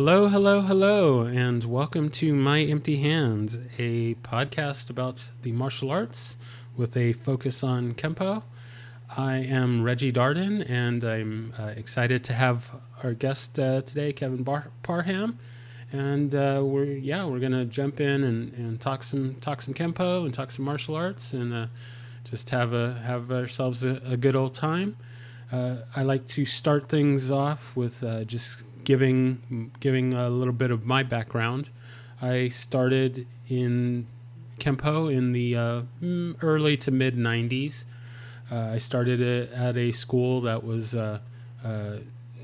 Hello, hello, hello, and welcome to My Empty Hands, a podcast about the martial arts with a focus on Kenpo. I am Reggie Darden, and I'm excited to have our guest today, Kevin Parham, and we're gonna jump in and talk some Kenpo and talk some martial arts and just have ourselves a good old time. I like to start things off with just giving a little bit of my background. I started in Kenpo in the early to mid '90s. I started it at a school that was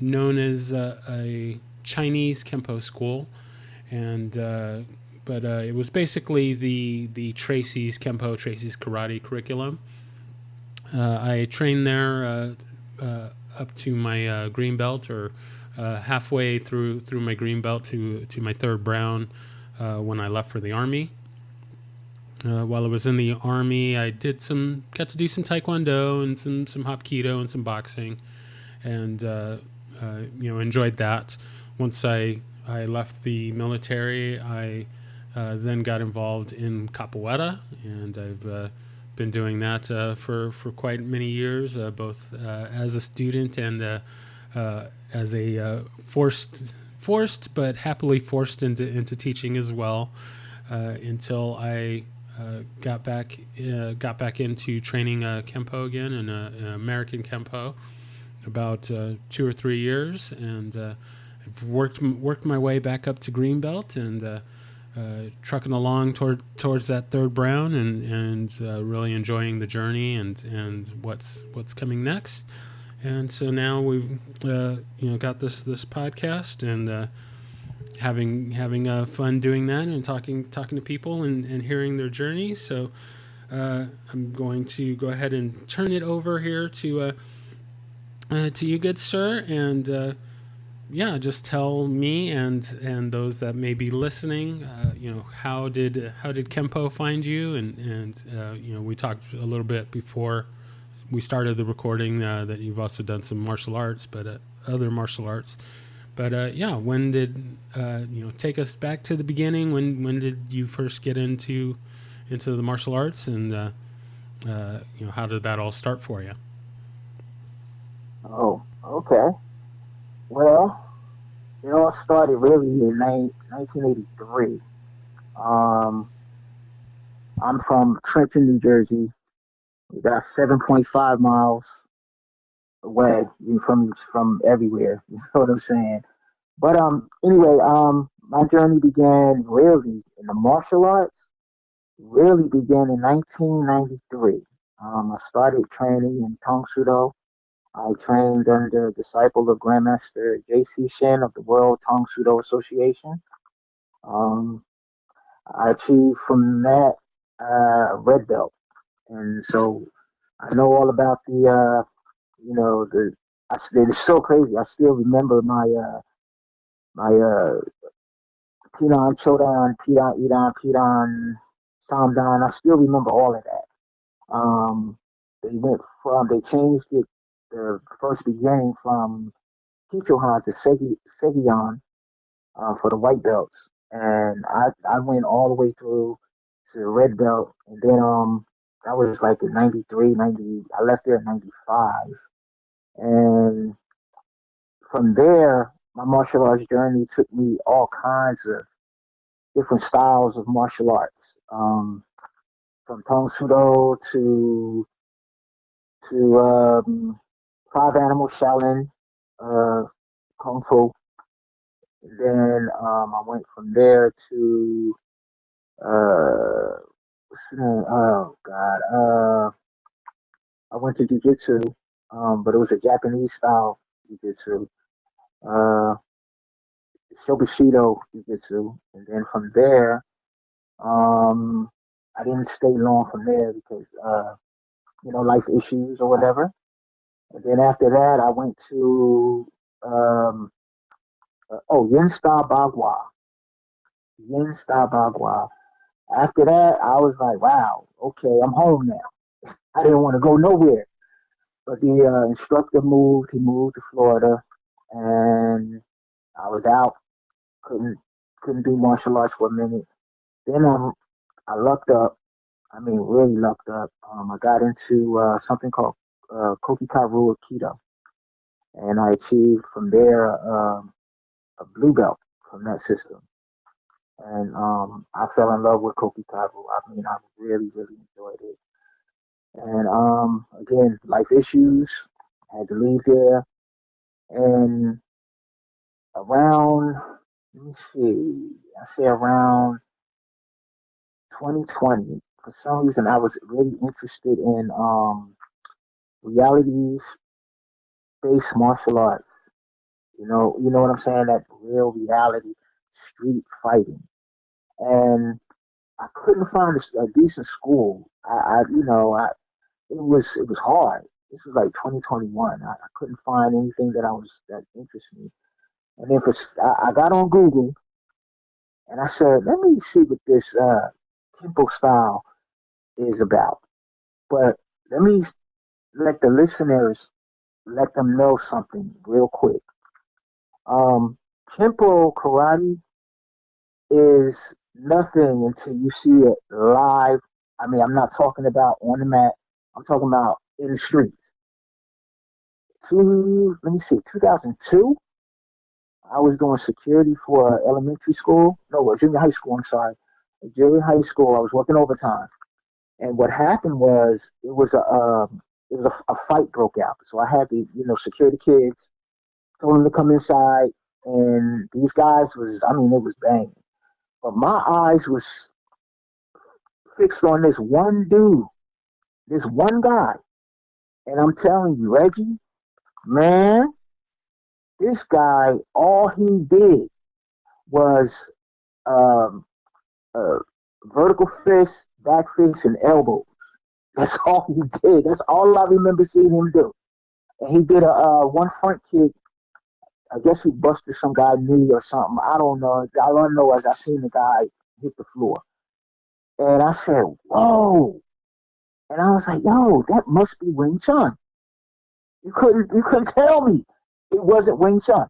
known as a Chinese Kenpo school, and but it was basically the Tracy's karate curriculum. I trained there up to my green belt, or halfway through my green belt to my third brown when I left for the army. While I was in the army, I got to do some taekwondo and some hapkido and some boxing, and enjoyed that. Once I left the military, I then got involved in capoeira, and I've been doing that for quite many years, both as a student and as a forced but happily forced into teaching as well, until I got back into training Kenpo again, and American Kenpo, about 2 or 3 years, and I've worked my way back up to green belt, and trucking along towards that third brown, and really enjoying the journey and what's coming next. And so now we've got this podcast, and having fun doing that, and talking to people, and hearing their journey. So I'm going to go ahead and turn it over here to you, good sir, and just tell me and those that may be listening, how did Kenpo find you? And we talked a little bit before we started the recording that you've also done some martial arts, but other martial arts. But when did take us back to the beginning? When did you first get into the martial arts, and how did that all start for you? Oh, okay. Well, it all started really in 1983. Um, I'm from Trenton, New Jersey. We got 7.5 miles away from everywhere. You know what I'm saying? But anyway, my journey began really in the martial arts. Really began in 1993. I started training in Tong Sudo. I trained under disciple of Grandmaster J.C. Shin of the World Tong Sudo Association. Um, I achieved from that red belt, and so I know all about you know, the. It's so crazy. I still remember my Pidan Chodan, Pidan Idan, Pidan Samdan. I still remember all of that. They changed it, the first beginning from Kichohan to Segion for the white belts, and I went all the way through to red belt, and then that was like in 93, 90. I left there in 95, and from there my martial arts journey took me all kinds of different styles of martial arts, from Tong Sudo to Five Animal Shaolin, uh, Kung Fu. Then I went from there to what's the name? Oh God, I went to jujitsu, but it was a Japanese style jujitsu, uh, Shobushido jujitsu, and then from there, um, I didn't stay long from there because life issues or whatever. And then after that, I went to um, Yin style Bagua, Yin style Bagua. After that, I was like, wow, okay, I'm home now. I didn't want to go nowhere. But the instructor moved. He moved to Florida, and I was out. couldn't couldn't do martial arts for a minute. Then I lucked up. I mean, really lucked up. I got into something called Kokikaru Aikido, and I achieved from there a blue belt from that system. And I fell in love with Kokikaru. I mean, I really, really enjoyed it. And again, life issues. I had to leave there. And around, let me see, I say around 2020, for some reason, I was really interested in reality based martial arts. You know what I'm saying? That real reality street fighting. And I couldn't find a decent school. It was hard. This was like 2021. I couldn't find anything that interested me. And then I got on Google and I said, let me see what this Kenpo style is about. But let me let the listeners let them know something real quick. Um, Kenpo karate is nothing until you see it live. I mean, I'm not talking about on the mat. I'm talking about in the streets. Let me see, 2002. I was doing security for elementary school. No, junior high school. I'm sorry, junior high school. I was working overtime, and what happened was it was a fight broke out. So I had to secure the kids, told them to come inside, and these guys was I mean it was banging, but my eyes was fixed on this one dude, this one guy, and I'm telling you, Reggie, man, this guy, all he did was um, uh, vertical fist, back fist, and elbows. That's all he did. That's all I remember seeing him do. And he did a one front kick. I guess he busted some guy knee or something. I don't know. All I know is I seen the guy hit the floor, and I said, "Whoa!" And I was like, "Yo, that must be Wing Chun." You couldn't tell me it wasn't Wing Chun.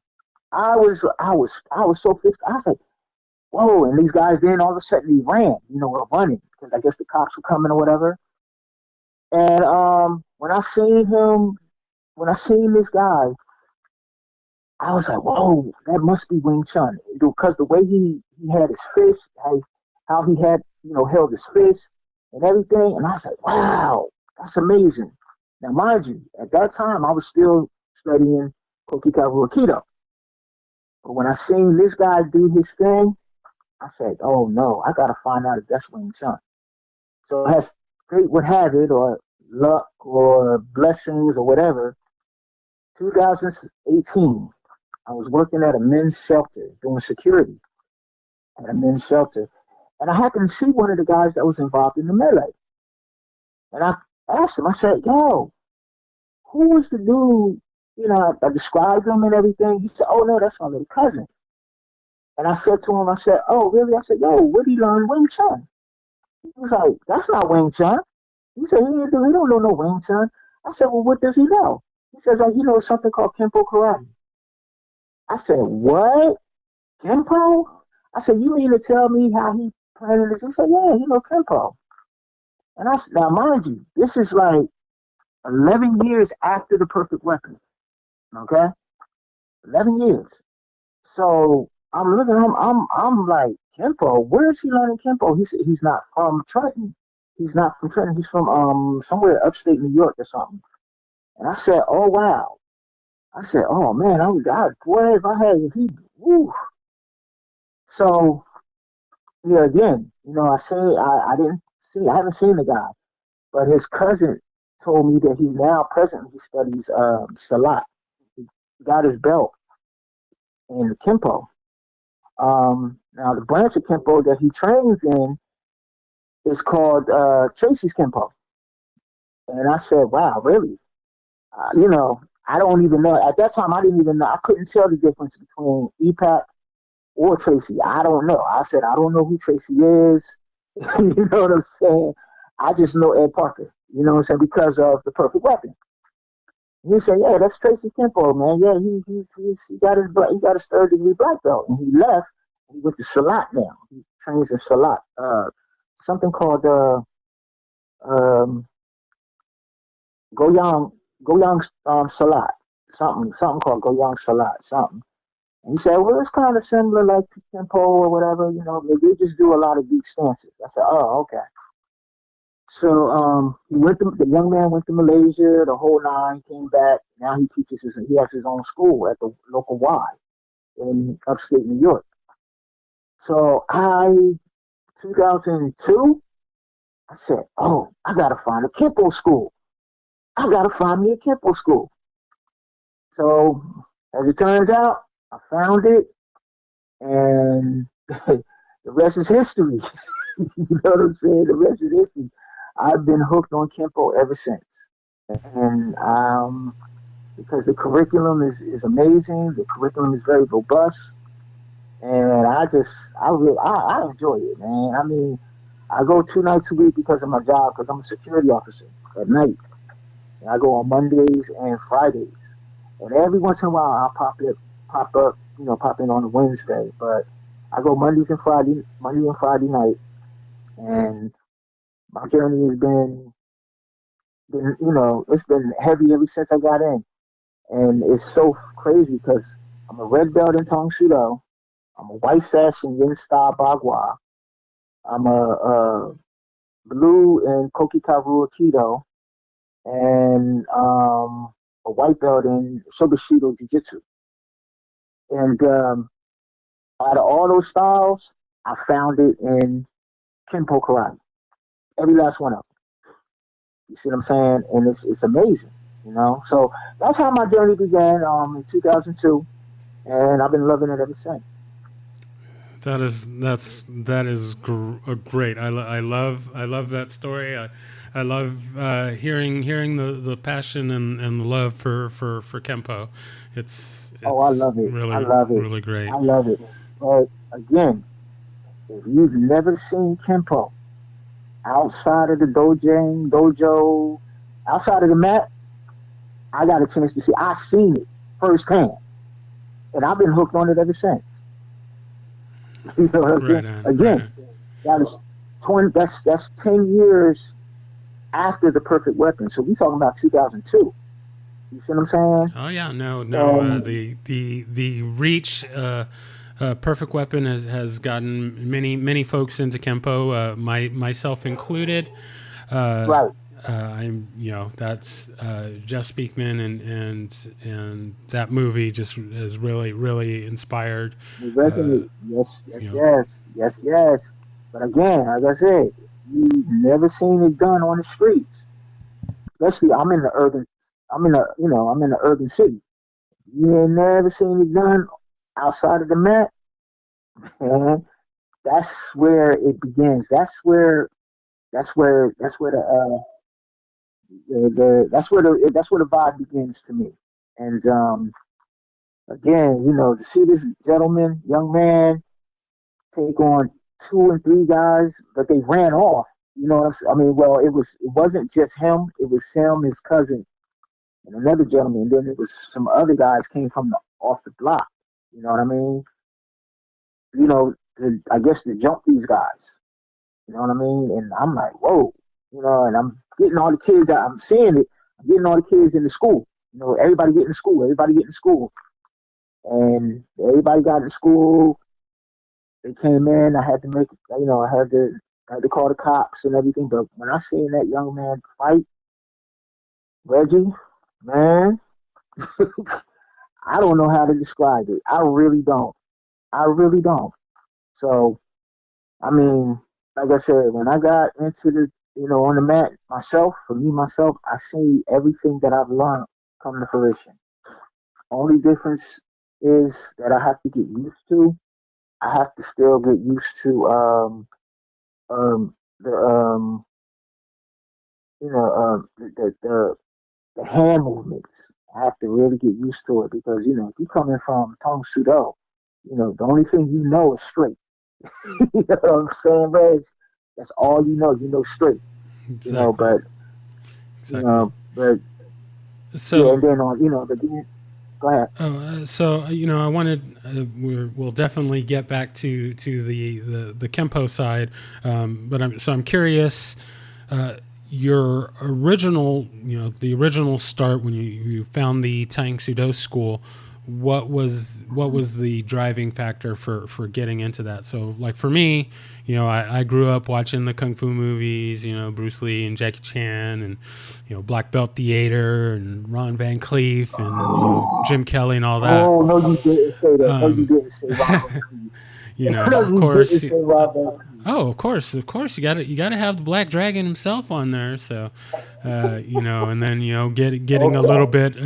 I was so pissed. I was like, "Whoa!" And these guys then all of a sudden he ran. Were running because I guess the cops were coming or whatever. And when I seen this guy, I was like, "Whoa, that must be Wing Chun," because the way he had his fist, how he had held his fist and everything, and I was like, "Wow, that's amazing." Now, mind you, at that time I was still studying Kokikaru Aikido, but when I seen this guy do his thing, I said, "Oh no, I gotta find out if that's Wing Chun." So as fate would have it, or luck, or blessings, or whatever, 2018. I was working at a men's shelter doing security at a men's shelter. And I happened to see one of the guys that was involved in the melee. And I asked him, I said, "Yo, who was the dude?" I described him and everything. He said, "Oh, no, that's my little cousin." And I said to him, I said, "Oh, really?" I said, "Yo, where did he learn Wing Chun?" He was like, "That's not Wing Chun." He said, he don't know no Wing Chun." I said, "Well, what does he know?" He says, like, he knows something called Kenpo karate. I said, "What? Kenpo?" I said, "You mean to tell me how he planted this?" He said, "Yeah, Kenpo." And now mind you, this is like 11 years after the perfect weapon. Okay? 11 years. So I'm looking at him, I'm like, "Kenpo, where is he learning Kenpo?" He said he's not from Trenton. He's not from Trenton. He's from somewhere upstate New York or something. And I said, "Oh wow." I said, "Oh man, I would God, boy, if I had if he woo." So yeah, again, I didn't I haven't seen the guy, but his cousin told me that he's now presently he studies Salat. He got his belt in Kenpo. Now the branch of Kenpo that he trains in is called Tracy's Kenpo. And I said, "Wow, really?" I don't even know. At that time, I didn't even know. I couldn't tell the difference between EPAC or Tracy. I don't know. I said, "I don't know who Tracy is." You know what I'm saying? I just know Ed Parker. You know what I'm saying? Because of the perfect weapon. He said, "Yeah, that's Tracy Kenpo, man. Yeah, he got his third degree black belt, and he left He went to Salat now. He trains in Salat. Something called um, Goyang Goyang Salat. Something called Goyang Salat. Something. And he said, well, it's kind of similar like to Kenpo or whatever. They just do a lot of deep stances. I said, oh, okay. So the young man went to Malaysia, the whole nine, came back. Now he has his own school at the local Y in upstate New York. So 2002, I said, oh, I gotta find a Kenpo school. I gotta find me a Kenpo school. So as it turns out, I found it, and the rest is history. You know what I'm saying? The rest is history. I've been hooked on Kenpo ever since. And because the curriculum is amazing, the curriculum is very robust, and I enjoy it, man. I mean, I go 2 nights a week because of my job, because I'm a security officer at night. And I go on Mondays and Fridays, and every once in a while I'll pop up, pop in on a Wednesday, but I go Monday and Friday night, and my journey has it's been heavy ever since I got in. And it's so crazy because I'm a red belt in Tong Sudo. I'm a white sash in Yin Star Bagua. I'm a blue in Koki Karu Aikido. And a white belt in Shobushido Jiu Jitsu. And out of all those styles, I found it in Kenpo Karate. Every last one of them. You see what I'm saying? And it's amazing. So that's how my journey began in 2002, and I've been loving it ever since. Great. I love that story. I love hearing the passion and the love for Kempo. Oh, I It's love it. I really love it. really great. I love it. But again, if you've never seen Kenpo outside of the dojo, outside of the mat, I got a chance to see. I've seen it firsthand, and I've been hooked on it ever since. You know what I'm saying? Right on, right Again, on. that is 20. That's 10 years after the Perfect Weapon. So we talking about 2002. You see what I'm saying? Oh yeah, no, no. And The reach. Perfect Weapon has gotten many folks into Kempo, myself included. Uh, right, I'm that's Jeff Speakman, and that movie just has really inspired. we Uh, resonate. Yes, yes, you know, yes, yes, yes. But again, like I said, you've never seen it done on the streets. Especially, I'm in the urban city. You ain't never seen it done outside of the mat, and that's where it begins. That's where that's where the vibe begins to me. And again, to see this young man, take on 2 and 3 guys, but they ran off. You know what I'm saying? I mean, well, it wasn't just him. It was him, his cousin, and another gentleman. And then it was some other guys came from off the block. You know what I mean? I guess to jump these guys. You know what I mean? And I'm like, whoa. And I'm getting all the kids out. I'm seeing it. I'm getting all the kids in the school. Everybody get in school. Everybody get in school. And everybody got in school. They came in. I had to I had to call the cops and everything. But when I seen that young man fight, Reggie, man, I don't know how to describe it. I really don't. I really don't. So, I mean, like I said, when I got into on the mat myself, for me myself, I see everything that I've learned come to fruition. Only difference is that I have to get used to. I have to still get used to the the hand movements. I have to really get used to it because if you're coming from Tong Sudo, the only thing you know is straight. You know what I'm saying, Reg? That's all you know. You know straight. You know, exactly, but exactly. but yeah, and So then on, but then Go ahead. So I wanted we'll definitely get back to the Kenpo side, but I'm curious. Your original, the original start when you found the Tang Sudo school, what was the driving factor for getting into that? So like for me, I grew up watching the kung fu movies, Bruce Lee and Jackie Chan, and Black Belt Theater and Ron Van Cleef and Jim Kelly and all that. Oh no, you didn't say that. No, you Um, didn't say Rob Van Cleef. No, of you didn't course. say Rob Van Cleef. Oh, of course, you got to have the Black Dragon himself on there. So, and then getting a little Okay. bit,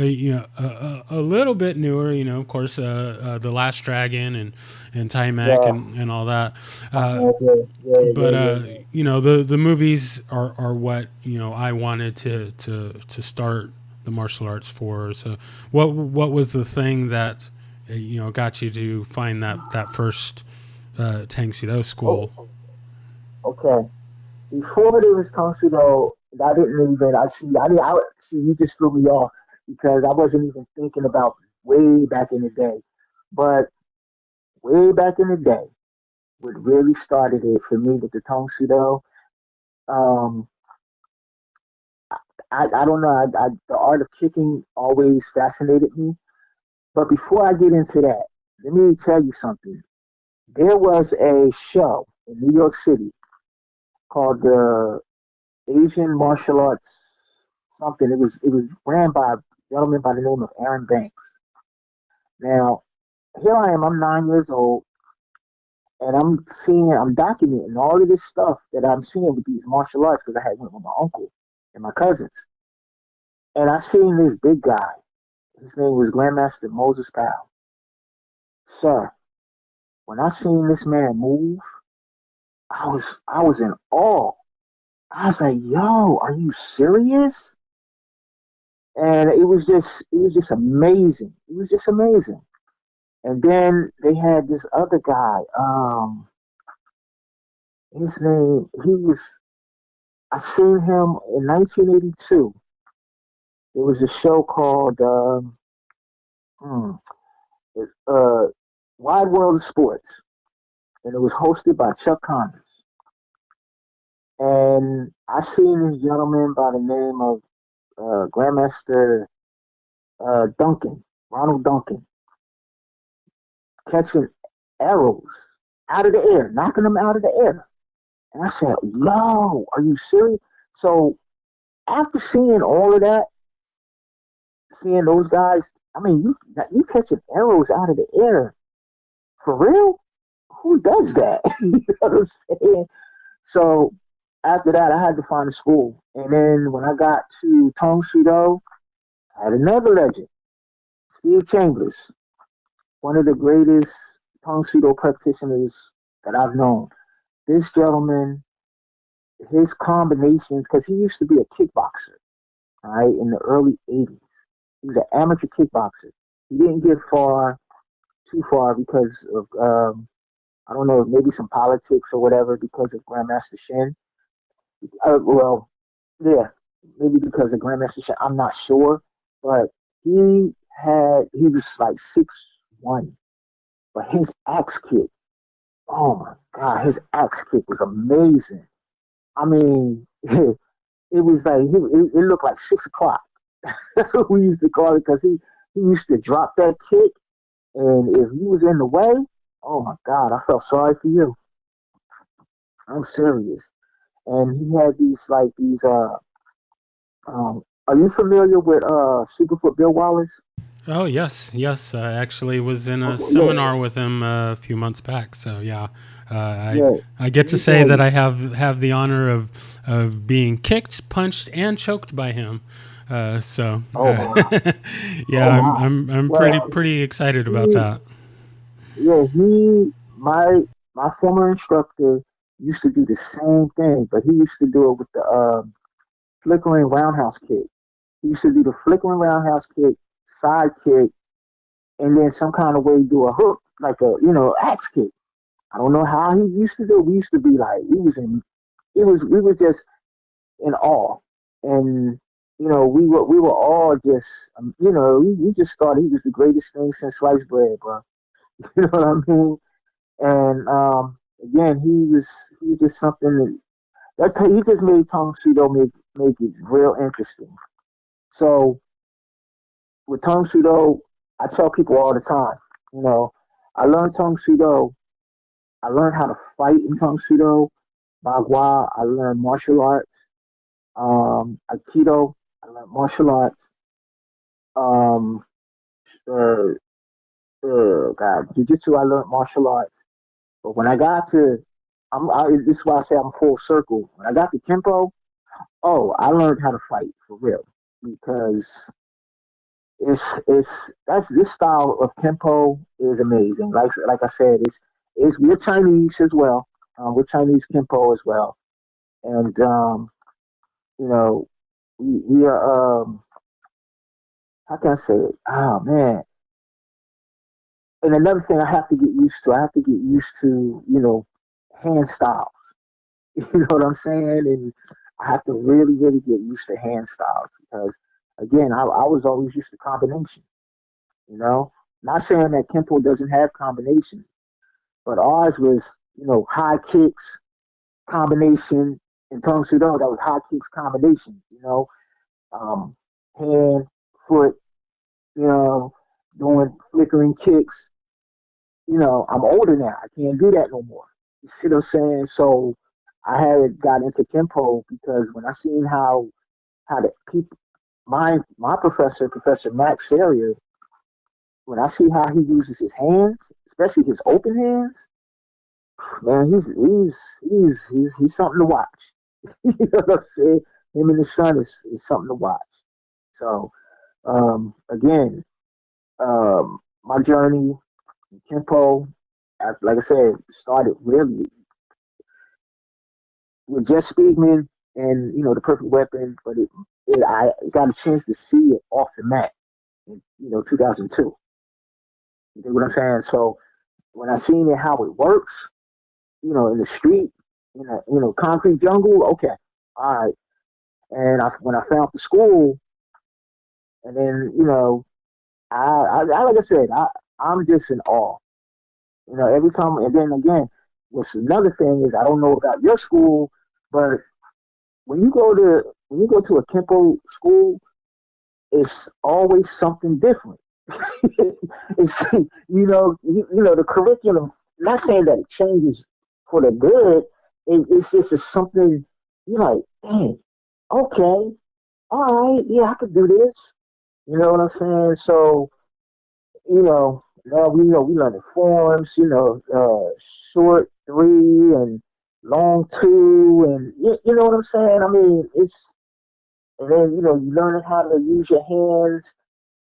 a little bit newer. Of course, the Last Dragon and Timac Yeah. and all that. Uh, Yeah. Yeah. Yeah. but Yeah. Yeah. the movies are what I wanted to start the martial arts for. So, what was the thing that got you to find that first Tang Sudo school? Oh, okay. Before there was Tonsudo, I didn't even. I see. I didn't. See. You just threw me off because I wasn't even thinking about way back in the day. But way back in the day, what really started it for me with the Tonsudo, um, I don't know. The art of kicking always fascinated me. But before I get into that, let me tell you something. There was a show in New York City called the Asian Martial Arts something. It was ran by a gentleman by the name of Aaron Banks. Now, here I am, I'm 9 years old, and I'm documenting all of this stuff that I'm seeing with these martial arts because I had went with my uncle and my cousins. And I seen this big guy. His name was Grandmaster Moses Powell. Sir, when I seen this man move, I was in awe. I was like, yo, are you serious? And it was just amazing. It was just amazing. And then they had this other guy. His name he was. I seen him in 1982. There was a show called hmm, uh, Wide World of Sports, and it was hosted by Chuck Connors. And I seen this gentleman by the name of Grandmaster Duncan, Ronald Duncan, catching arrows out of the air, knocking them out of the air. And I said, "Yo, are you serious?" So after seeing all of that, seeing those guys, I mean, you catching arrows out of the air for real? Who does that? You know what I'm saying? So after that, I had to find a school, and then when I got to Tong Sudo, I had another legend, Steve Chambers, one of the greatest Tong Sudo practitioners that I've known. This gentleman, his combinations, because he used to be a kickboxer, all right, in the early 80s. He was an amateur kickboxer. He didn't get too far because of, I don't know, maybe some politics or whatever because of Grandmaster Shin. Well, yeah, maybe because of Grandmaster Shin. I'm not sure. But he was like 6'1", but his axe kick, oh my God, his axe kick was amazing. I mean, it was like, it looked like 6 o'clock. That's what we used to call it because he used to drop that kick, and if you was in the way, oh my God, I felt sorry for you. I'm serious. And he had are you familiar with Superfoot Bill Wallace? Oh yes, yes. I actually was in a Okay, yeah, seminar with him a few months back. So yeah, I yeah. I get to He say that had I have the honor of being kicked, punched, and choked by him. So oh wow, yeah, oh wow. I'm Well, pretty excited about he that. yeah, my former instructor used to do the same thing, but he used to do it with the flickering roundhouse kick. He used to do the flickering roundhouse kick, side kick, and then some kind of way do a hook, like a axe kick. I don't know how he used to do it. We used to be like we was just in awe. And we were all just, we just thought he was the greatest thing since sliced bread, bro. You know what I mean? And again, he was just something he just made Tong Sudo make it real interesting. So with Tong Sudo, I tell people all the time, you know, I learned Tong Sudo. I learned how to fight in Tong Sudo, Bagua. I learned martial arts, Aikido. I learned martial arts. Um, uh, God, Jiu-Jitsu. I learned martial arts. But when I got to, this is why I say I'm full circle. When I got to Kenpo, oh, I learned how to fight for real because it's that's this style of Kenpo is amazing. Like I said, it's we're Chinese as well. We're Chinese Kenpo as well, and you know, we are how can I say it? Oh man. And another thing I have to get used to, I have to get used to, hand style. You know what I'm saying? And I have to really, really get used to hand styles because, again, I was always used to combination. You know, not saying that Kempo doesn't have combination, but ours was, high kicks combination and Tong Sudo. That was high kicks combination. Um, hand, foot, you know, doing flickering kicks. I'm older now. I can't do that no more. You see what I'm saying? So I had got into Kenpo because when I seen how the people, my professor, Professor Max Ferrier, when I see how he uses his hands, especially his open hands, man, he's something to watch. You know what I'm saying? Him and his son is something to watch. So again, my journey in Kenpo, like I said, started really with Jess Speakman and the perfect weapon, but I got a chance to see it off the mat in 2002. You know what I'm saying? So when I seen it how it works, in the street, concrete jungle, okay, all right. And when I found the school, and then I like I said, I'm just in awe. Every time, and then again, what's another thing is I don't know about your school, but when you go to a Kempo school, it's always something different. It's the curriculum. Not saying that it changes for the good. It's just something you're like, dang, okay, all right, yeah, I could do this. You know what I'm saying? So now we learn the forms. Short three and long two, and you know what I'm saying. I mean, and then you learn how to use your hands,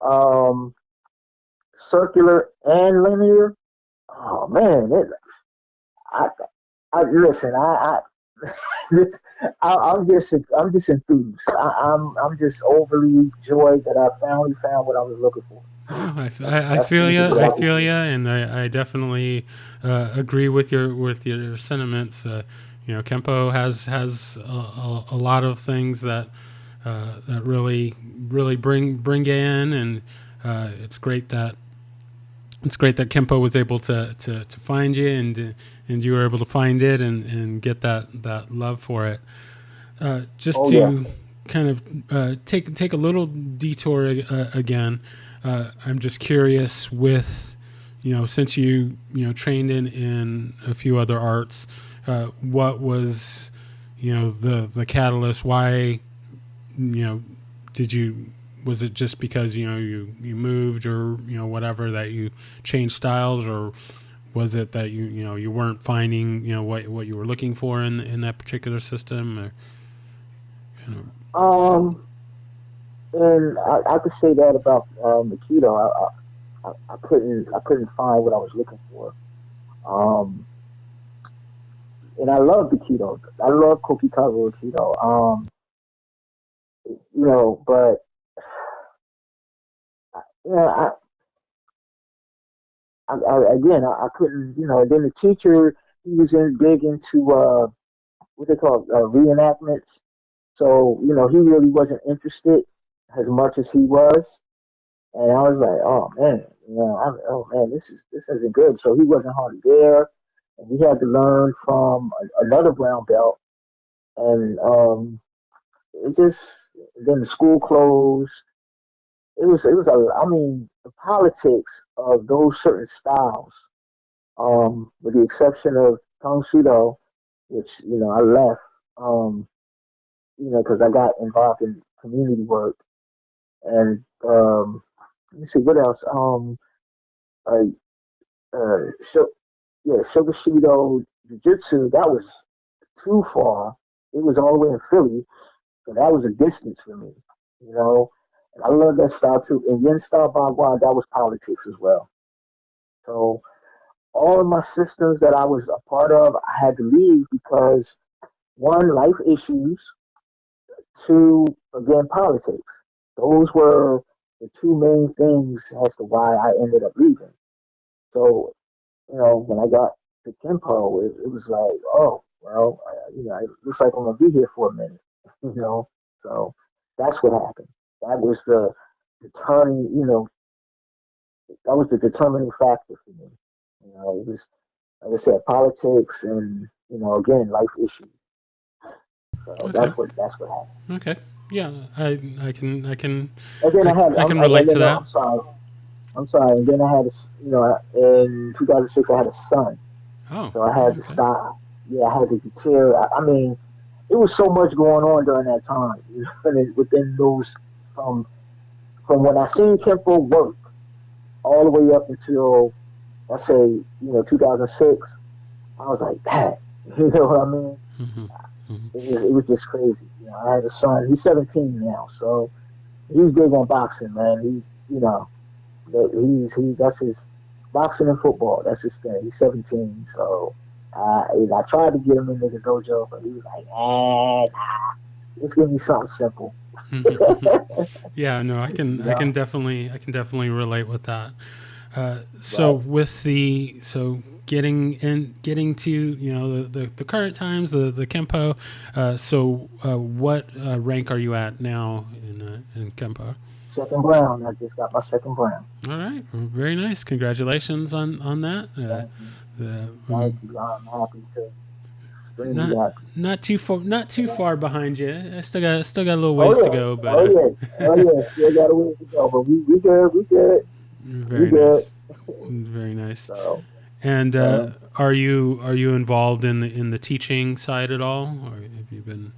um, circular and linear. Oh man, I, I listen. This, I'm just enthused. I'm just overly joyed that I finally found what I was looking for. No, I That's feel really you. what I I was feel you, doing. and I definitely agree with your sentiments. Kempo has a lot of things that really bring you in, and it's great that Kempo was able to find you, and you were able to find it and get that love for it. Just Oh yeah. to kind of take a little detour again. I'm just curious with since trained in a few other arts, what was the catalyst? Why did you was it just because you moved or whatever that you changed styles, or was it that you weren't finding what you were looking for in that particular system, or you know Um, and I could say that about the keto. I couldn't find what I was looking for. Um, and I love the keto. I love cookie cover keto. But yeah, again, I couldn't. Then the teacher, he was big into what they call reenactments. So, he really wasn't interested as much as he was. And I was like, oh man, oh man, this isn't good. So he wasn't hardly there, and we had to learn from another brown belt. And it just then the school closed. I mean, the politics of those certain styles, with the exception of Kung Sudo, which I left, um, because I got involved in community work. And let me see what else. Uh, so yeah, Shogoshido Jiu-Jitsu, that was too far. It was all the way in Philly, so that was a distance for me, you know. And I love that style too. And Yen style Bagua, that was politics as well. So all of my systems that I was a part of, I had to leave because one, life issues, two, again, politics. Those were the two main things as to why I ended up leaving. So, when I got to Kenpo, it was like, oh, well, it looks like I'm gonna be here for a minute, you know. So that's what happened. That was the determining, that was the determining factor for me. It was, like I said, politics and again, life issues. So Okay. that's what happened. Okay. Yeah, And then I can relate to no, that. I'm sorry. And then I had, in 2006, I had a son. Oh, So I had to okay. stop. Yeah, I had to deter. I mean, it was so much going on during that time. Within those, from from when I seen Kenpo work all the way up until, I say, 2006, I was like, that. You know what I mean? Hmm. Hmm. It was just crazy. I had a son. He's 17 now, so he's big on boxing, man. That's his boxing and football. That's his thing. He's 17, so I tried to get him into the dojo, but he was like, just give me something simple. Yeah, no, Yeah, I can definitely relate with that. So right. with the so getting to the current times, the Kenpo. What rank are you at now in Kenpo? Second brown. I just got my second brown. All right, well, very nice. Congratulations on that. Thank you. The, Thank you. I'm happy to, extremely not happy. not too far behind you. I still got a little Oh ways to yeah, go, but oh yeah, oh yeah. Still got a ways to go, but we good, we very good. nice, very nice. So, And man. are you involved in the teaching side at all, or have you been?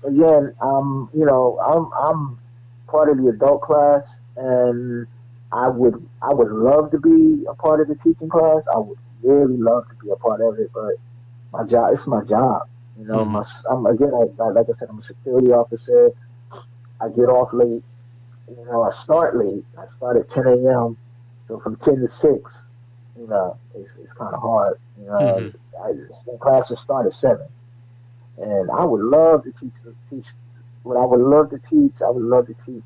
Again, I'm part of the adult class, and I would love to be a part of the teaching class. I would really love to be a part of it, but my job, it's my job. Hmm. I'm again, like I said, I'm a security officer. I get off late. I start late. I start at 10 a.m. So from 10 to 6, it's kind of hard. Hmm. Classes start at 7. And I would love to teach what I would love to teach. I would love to teach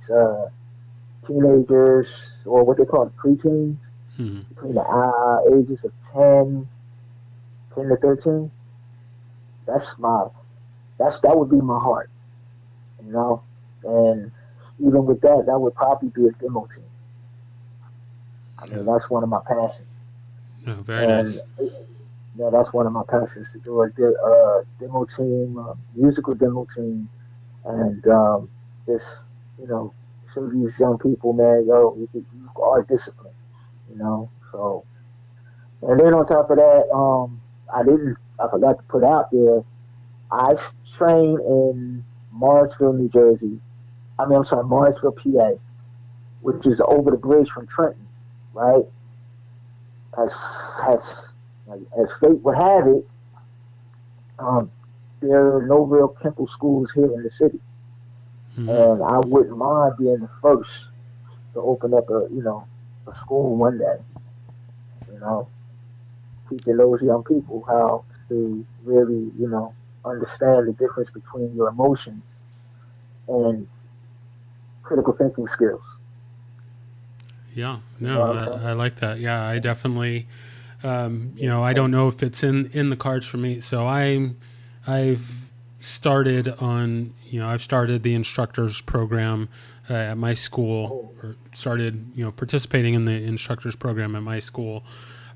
teenagers, or what they call preteens, Hmm. between the ages of 10 to 13. That's that would be my heart, you know. And even with that, that would probably be a demo team. I Oh, mean, that's one of my passions, no, very and nice. that's one of my passions, to do a demo team, musical demo team, and just show these young people, man, yo, you are disciplined, So, and then on top of that, I forgot to put out there, I train in Morrisville, New Jersey. I mean, I'm sorry, Morrisville, PA, which is over the bridge from Trenton, right? As as fate would have it, um, there are no real Kenpo schools here in the city, Hmm. and I wouldn't mind being the first to open up a school one day, you know, teaching those young people how to really, understand the difference between your emotions and critical thinking skills. Yeah, You know no, what I'm saying? I like that. Yeah, I definitely. Yeah. I don't know if it's in the cards for me. So I've started on, I've started the instructors program at my school, Oh, or started, participating in the instructors program at my school.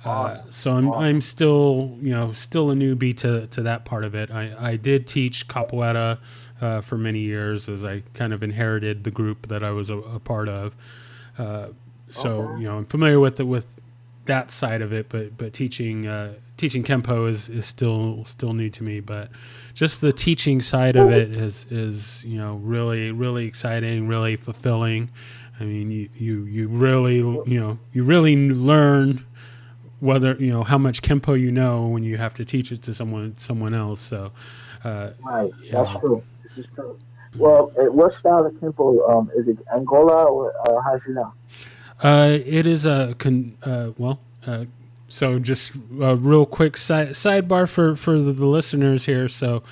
awesome, So I'm awesome. still, still a newbie to that part of it. I did teach capoeira for many years, as I kind of inherited the group that I was a part of. So Okay. I'm familiar with that side of it, but teaching Kenpo is still new to me. But just the teaching side of it is really exciting, really fulfilling. I mean, you really you really learn whether how much Kenpo you know when you have to teach it to someone else. So Right, that's yeah. true. This is true. Well, what style of tempo? Is it Angola or how's you know? It is a well. So just a real quick sidebar for the listeners here. So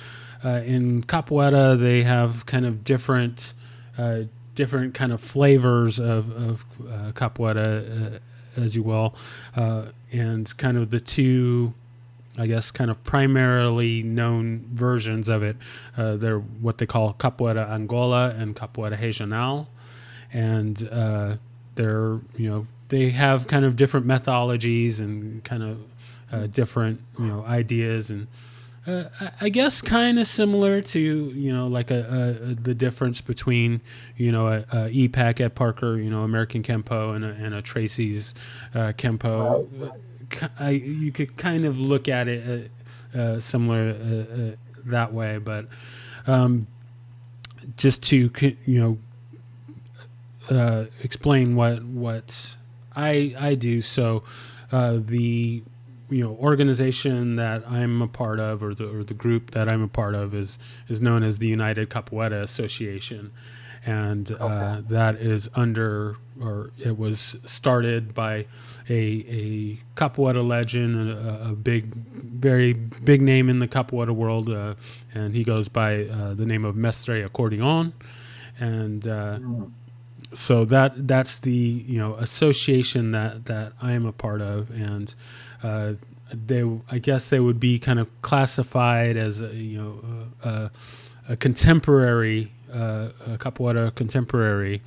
in capoeira, they have kind of uh, different kind of flavors of capoeira, as you will, and kind of the two, I guess, kind of primarily known versions of it. They're what they call capoeira Angola and capoeira regional, and they're they have kind of different methodologies and kind of different ideas, and I guess kind of similar to like the difference between a EPAC at Parker, American Kenpo, and a Tracy's Kenpo. Right, right. You could kind of look at it similar that way, but just to explain what I do. So the organization that I'm a part of, or the group that I'm a part of, is known as the United Capoeira Association, and Okay. that is under, or it was started by a capoeira legend, a big, very big name in the capoeira world, and he goes by the name of Mestre Accordion, and Mm, so that's the association that I am a part of, and uh, they, I guess they would be kind of classified as a contemporary, a capoeira contemporary.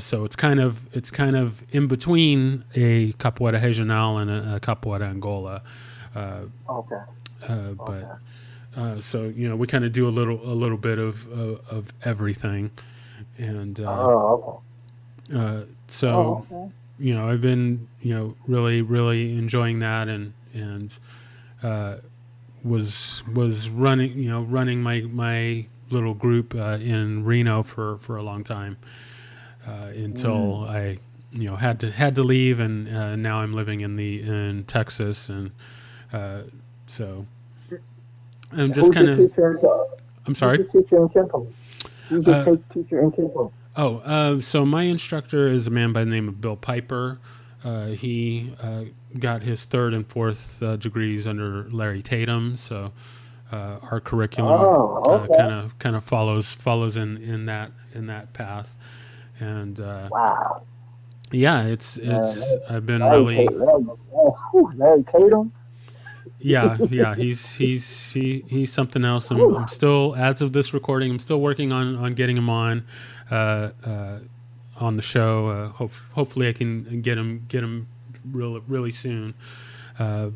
So it's kind of in between a capoeira regional and a capoeira Angola. Uh, okay. but Okay. so we kind of do a little bit of everything, and Oh, okay. so Oh, okay. I've been really enjoying that, and uh, was running my little group in Reno for a long time, until Mm. I had to leave, and now I'm living in Texas, and uh, so I'm just Who's your kind of. teacher in I'm Who's sorry. your teacher in Kenpo? Who's your Uh, teacher in Kenpo? so my instructor is a man by the name of Bill Piper. He got his third and fourth degrees under Larry Tatum. So our curriculum Oh, okay. kind of follows in that path, and Wow. yeah, it's Man, I've been Larry really. Tatum. Larry Tatum. Yeah. He's something else. Whew. I'm still, as of this recording, I'm still working on getting him uh, uh, on the show. Hopefully, I can get him really soon. Uh,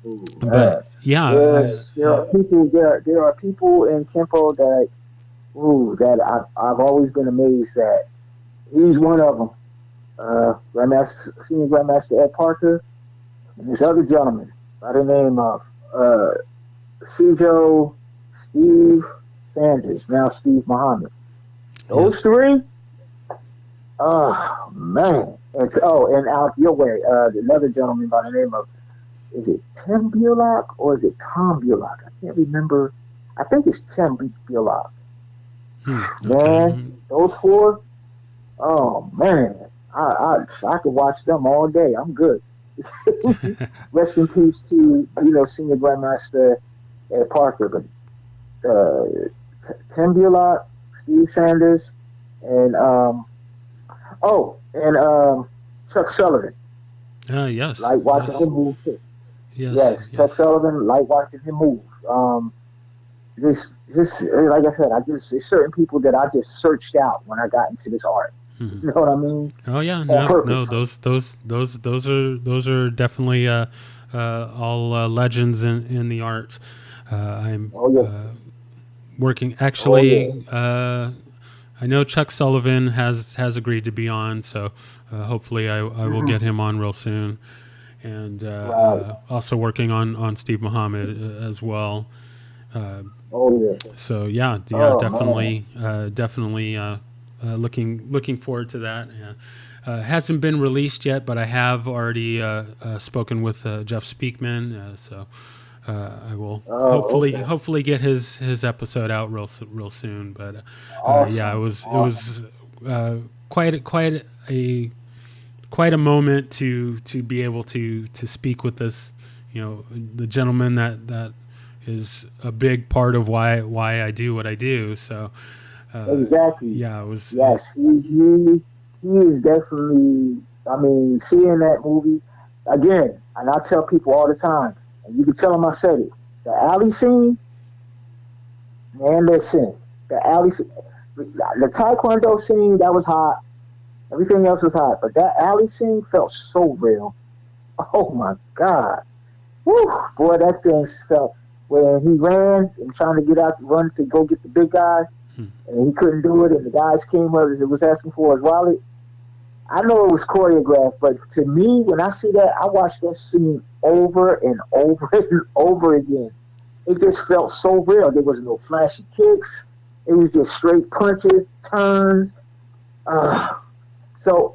Ooh, but man. yeah, There are people in Kenpo that I've always been amazed that he's one of them. Senior Grandmaster Ed Parker, and this other gentleman by the name of uh, Cujo Steve Sanders, now Steve Muhammad. Those yes, three, oh man. And out your way, another gentleman by the name of, is it Tim Bullock or is it Tom Bullock? I can't remember. I think it's Tim Bullock. okay, Man, those four, oh man, I could watch them all day. I'm good. Rest in peace to Senior Grandmaster Ed Parker, but Tim Bullock, Steve Sanders, and Chuck Sullivan. yes, Like watching him yes, move too. yes, Yes, Chuck yes, Sullivan. Like watching him move. Just, just like I said, I just there's certain people that I just searched out when I got into this art. Mhm. You know what I mean? Oh yeah, On no, purpose. no, those are definitely all legends in the art. I'm Oh yeah. working Oh yeah. actually. I know Chuck Sullivan has agreed to be on, so hopefully I will get Hmm. him on real soon. And Right. also working on Steve Muhammad as well. Uh, Oh yeah. so yeah, yeah, Oh man. definitely looking forward to that. Hasn't been released yet, but I have already spoken with Jeff Speakman, so I will Oh, okay. hopefully get his episode out real soon. But yeah, Awesome. it Awesome. was uh, a quite a moment to be able to speak with this, the gentleman that is a big part of why I do what I do. So Exactly. yeah, it was it. Yes. He is definitely. I mean, seeing that movie again, and I tell people all the time, and you can tell them I said it. The alley scene, man. Listen, the alley, the taekwondo scene that was hot. Everything else was hot, but that alley scene felt so real. Oh my god. Woo, boy, that thing felt when he ran and trying to get out, run to go get the big guy, Hmm. and he couldn't do it, and the guys came up and was asking for his wallet. I know it was choreographed, but to me, when I see that, I watch that scene over and over and over again. It just felt so real. There was no flashy kicks. It was just straight punches, turns. Uh, so,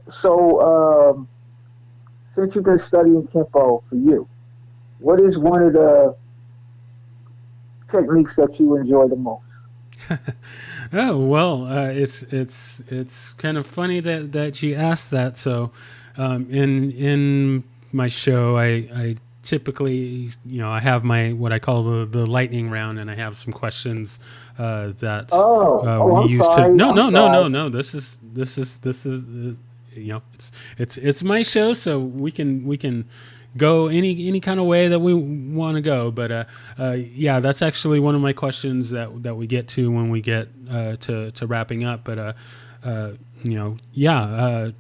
since you've been studying Kenpo for you, what is one of the techniques that you enjoy the most? Oh well, it's kind of funny that you asked that. So, in my show, I typically, I have my what I call the lightning round, and I have some questions that Oh, we I'm used to. sorry. No, I'm no, no, sorry. no, no. This is it's my show, so we can go any kind of way that we want to go. But yeah, that's actually one of my questions that we get to when we get to wrapping up. But yeah,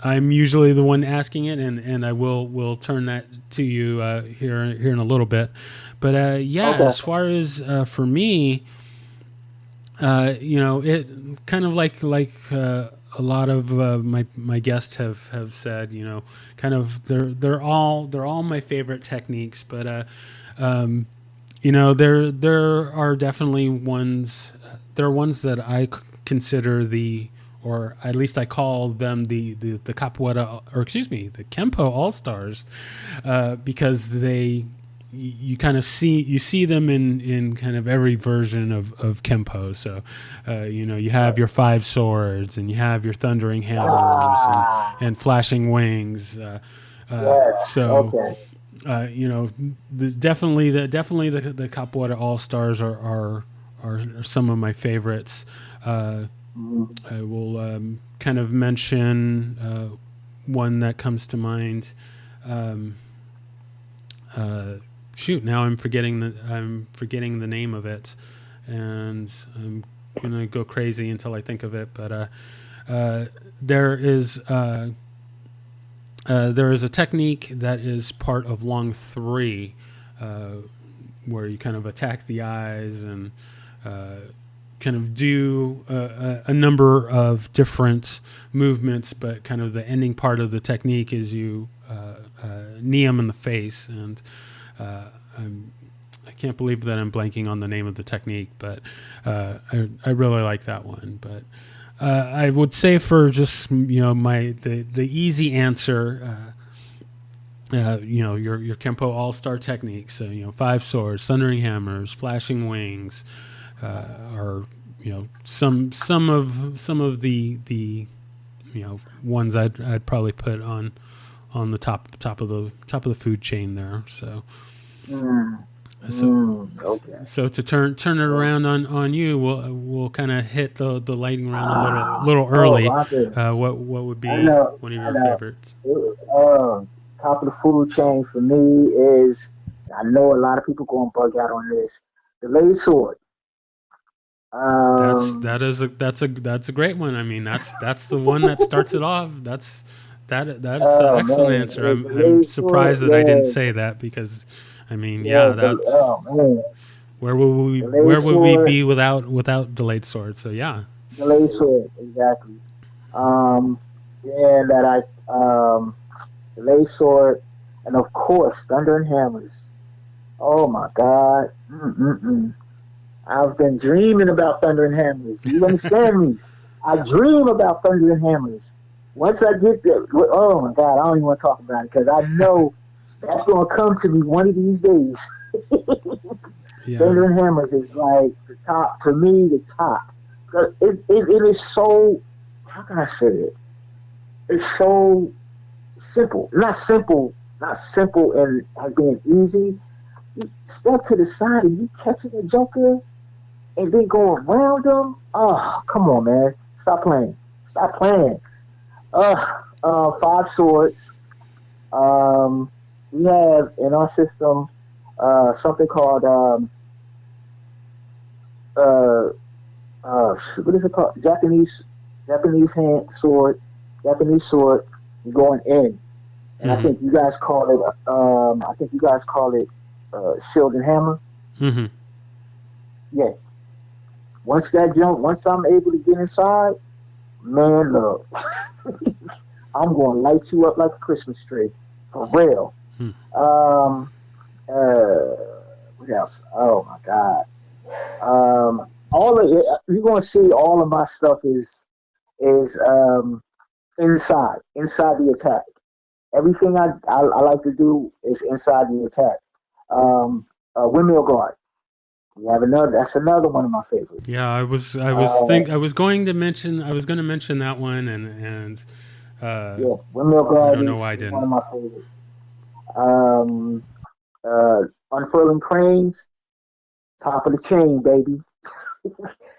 I'm usually the one asking it, and I will turn that to you here in a little bit. But yeah, Okay. as far as for me, it kind of a lot of my guests have said, kind of they're all my favorite techniques, but there are definitely ones. There are ones that consider or at least I call them the capoeira, or excuse me, the Kenpo All Stars, because you kind of see them in kind of every version of Kenpo. So, you have your five swords, and you have your thundering hammers, Ah, and flashing wings. yes. So, Okay. definitely the Capoeira All Stars are some of my favorites. Uh, Mhm. I will kind of mention one that comes to mind. Um, uh, Shoot, now I'm forgetting the name of it, and I'm gonna go crazy until I think of it. But uh, there is uh, there is a technique that is part of Long Three, uh, where you kind of attack the eyes and uh, kind of do a number of different movements, but kind of the ending part of the technique is you knee them in the face. And uh, I'm, I can't believe that I'm blanking on the name of the technique, but I really like that one. But I would say for just the easy answer, your Kenpo All Star techniques. So five swords, thundering hammers, flashing wings, are some of the ones I'd probably put on the top of the food chain there. So Mm, so okay. so to turn it Okay. around on you, we'll kind of hit the lightning round a little Oh early. my goodness. What would I be know. one of I your know. favorites? Top of the food chain for me is. I know a lot of people going to bug out on this. The laser sword. Um, that's a great one. I mean, that's the one that starts it off. That's an oh excellent man, answer. the I'm lady sword, surprised that I didn't yeah, say that because, I mean, yeah, yeah, that's oh man, the lady where will we sword, be without delayed sword? So yeah. the lady sword, exactly. Um, yeah, that the lady sword, and of course, Thunder and Hammers. Oh my God. Mm-mm-mm. I've been dreaming about Thunder and Hammers. Do you understand me? I dream about Thunder and Hammers. Once I get there, oh my God, I don't even want to talk about it because I know that's going to come to me one of these days. Yeah. Thunder and Hammers is like the top, for me, the top. 'Cause it is so, how can I say it? It's so simple. Not simple and as being easy. You step to the side and you catching a joker and then go around them. Oh, come on, man. Stop playing. Stop playing. Five swords. Um, we have in our system something called uh, what is it called? Japanese hand sword. Japanese sword. You're going in, and I Mm-hmm. think you guys call it. I think you guys call it shield and hammer. Mm-hmm. Yeah. Once I'm able to get inside, man, look, I'm going to light you up like a Christmas tree, for real. Um, what else? Oh my God. All of it, you're going to see all of my stuff is inside the attack. Everything I like to do is inside the attack. Windmill guard. We have another. That's another one of my favorites. Yeah, Uh, I was going to mention that one and uh, yeah, windmill I guard don't know why I is one of didn't. my favorites. Um, unfurling cranes, top of the chain, baby.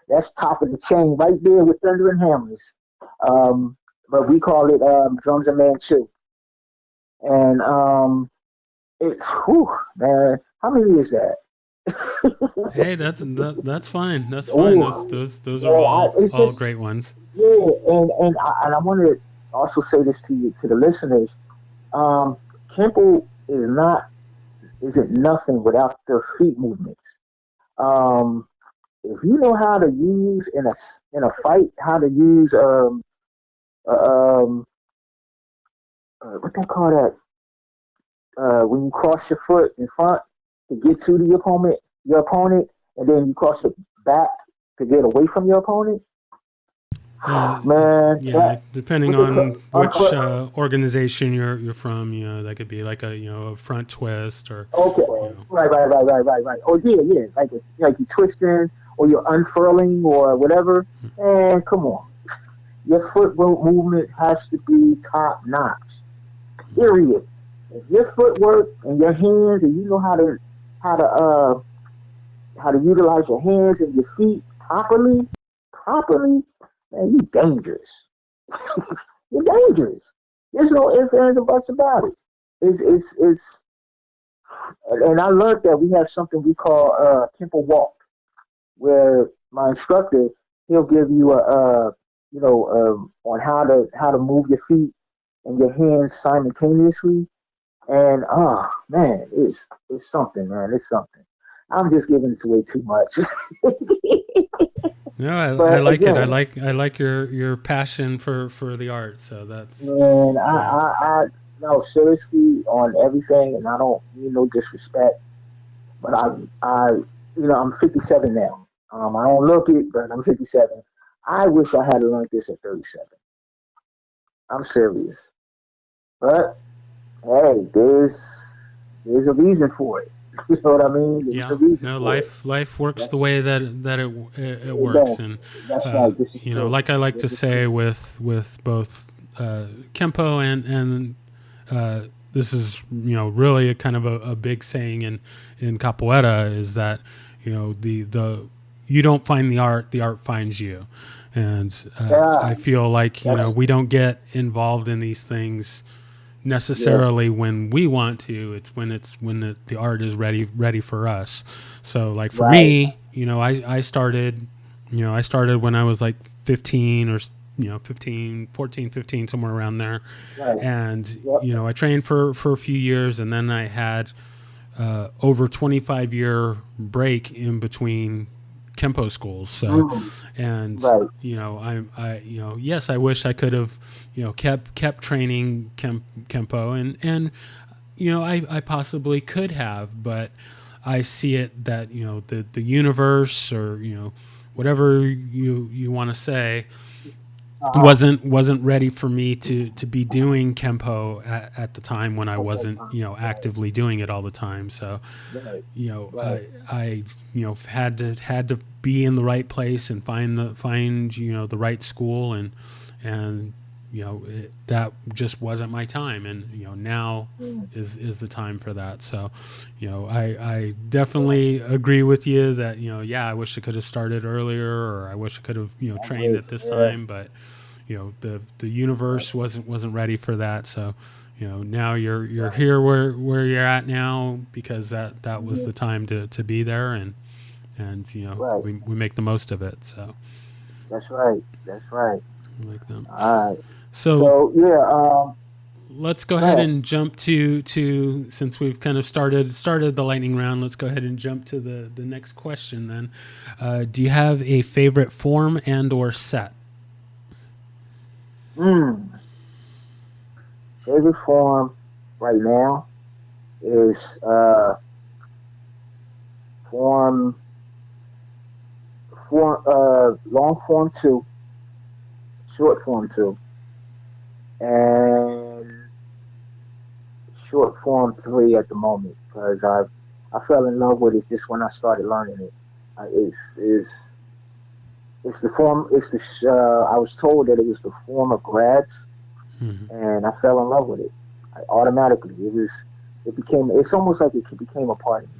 That's top of the chain right there with thunder and hammers. Um, but we call it drums and Manchu. And it's whew, man. How many is that? Hey, that's fine. That's fine. Ooh, Those are yeah. It's all just great ones. yeah, and I want to also say this to you to the listeners. Um, Kenpo isn't nothing without the feet movements. Um, if you know how to use in a fight, how to use uh, um what they call that when you cross your foot in front to get to your opponent, and then you cross it back to get away from your opponent. Uh, Man, yeah, that depending what they on call which organization you're from, that could be like a front twist or okay, you know. right. Oh yeah, yeah, like you twisting or you're unfurling or whatever. And come on, your movement has to be top notch. Period. If your footwork and your hands, and you know how to uh how to utilize your hands and your feet properly, man, you dangerous. You're dangerous. There's no ifs, ands, and buts about it. It's and I learned that we have something we call Kenpo walk, where my instructor he'll give you on how to move your feet and your hands simultaneously. And oh man, it's something, man. It's something. I'm just giving it away too much. No, I But like it. again, I like your passion for the art. So that's man, yeah. I no seriously on everything, and I don't mean no disrespect, but I'm 57 now. I don't look it, but I'm 57. I wish I had learned this at 37. I'm serious, but hey, there's a reason for it. You know what I mean? There's a Yeah, reason no, for it. life works the That's way that it it works, does. and That's right. This is true. like I like This to is say true. with both Kenpo and this is really a kind of a big saying in capoeira is that the you don't find the art finds you, and I Yeah, feel like that's we don't get involved in these things yeah, necessarily when we want to. It's when the art is ready for us. So like for right. me, I started I started when I was like 15 or 15, 14, 15, somewhere around there. Right. And, Yep. I trained for a few years, and then I had over 25-year break in between Kenpo schools. So, Mm. and, Right. yes, I wish I could have, kept training Kenpo, and, I possibly could have, but I see it that, the universe, or, whatever you want to say, Uh-huh. wasn't ready for me to be doing Kenpo at the time, when I At that wasn't, time. Right. actively doing it all the time. So, Right. you know, Right. I had to be in the right place and find the right school, and that just wasn't my time, and now Mm. is the time for that. So, I definitely agree with you that, yeah, I wish I could have started earlier, or I wish I could have I trained agree. at this Yeah. time, but the Right. universe wasn't ready for that. So, now you're Right. here where you're at now, because that was Hmm. the time to be there, and Right. we make the most of it. So, That's right. That's right. I like them. All right. So So yeah. let's go Go ahead ahead. and jump to since we've kind of started the lightning round. Let's go ahead and jump to the next question then. Do you have a favorite form and/or set? Mm. Favorite form right now is form long form two, short form two, and short form three at the moment, because I fell in love with it just when I started learning it. It's the form. I was told that it was the form of grads, Hmm. and I fell in love with it. Automatically. It became. It's almost like it became a part of me.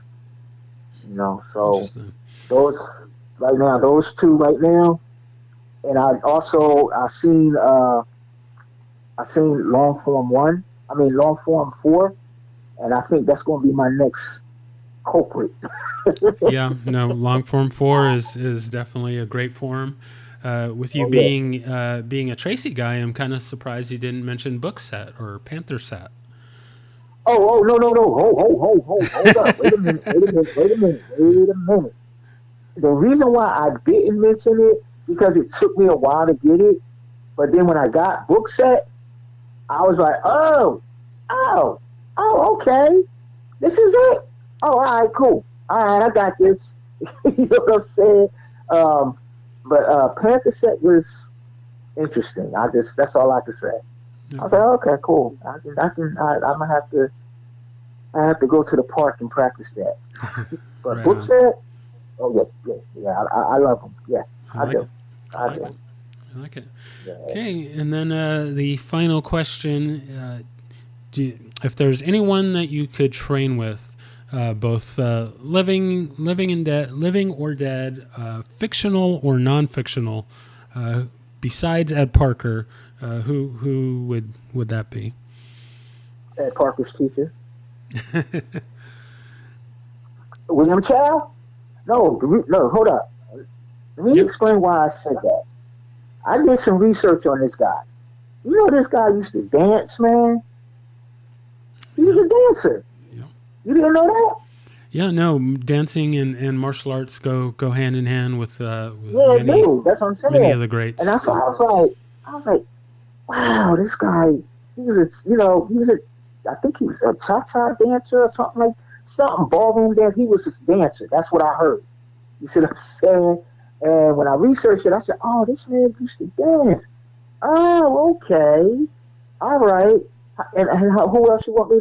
So Interesting. those right now, those two right now, and I seen long form one. I mean long form four, and I think that's going to be my next culprit. Yeah, no, long form four is definitely a great form. With you Oh yeah. being a Tracy guy, I'm kind of surprised you didn't mention book set or Panther set. Oh no no no. Hold up. Wait a minute. Wait a minute. Wait a minute. Wait a minute. The reason why I didn't mention it, because it took me a while to get it, but then when I got book set, I was like, oh, oh, okay, this is it. Oh, all right, cool. All right, I got this. You know what I'm saying? Um, but Panther set was interesting. That's all I can say. I was like, Okay. okay, cool. I'm gonna I have to go to the park and practice that. But Right book on. set, oh yeah, yeah, yeah. I love them. Yeah, I I like do. it. I I like it. do. I like it. Yeah. Okay, and then the final question: if there's anyone that you could train with, both living or dead, fictional or non-fictional, uh, besides Ed Parker, who would that be? At Parker's teacher, William Chow. No, no, hold up. Let me Yep. explain why I said that. I did some research on this guy. You know, this guy used to dance, man. He was Yep. a dancer. Yep. You didn't know that? Yeah. No, dancing and martial arts go hand in hand with Yeah, many dude. That's what I'm many saying. of the And greats. that's why I was like, wow, this guy. He was a. I think he was a cha-cha dancer or something something ballroom dance. He was a dancer. That's what I heard. You see what I'm saying? And when I researched it, I said, oh, this man used to dance. Oh, okay. All right. And who else you want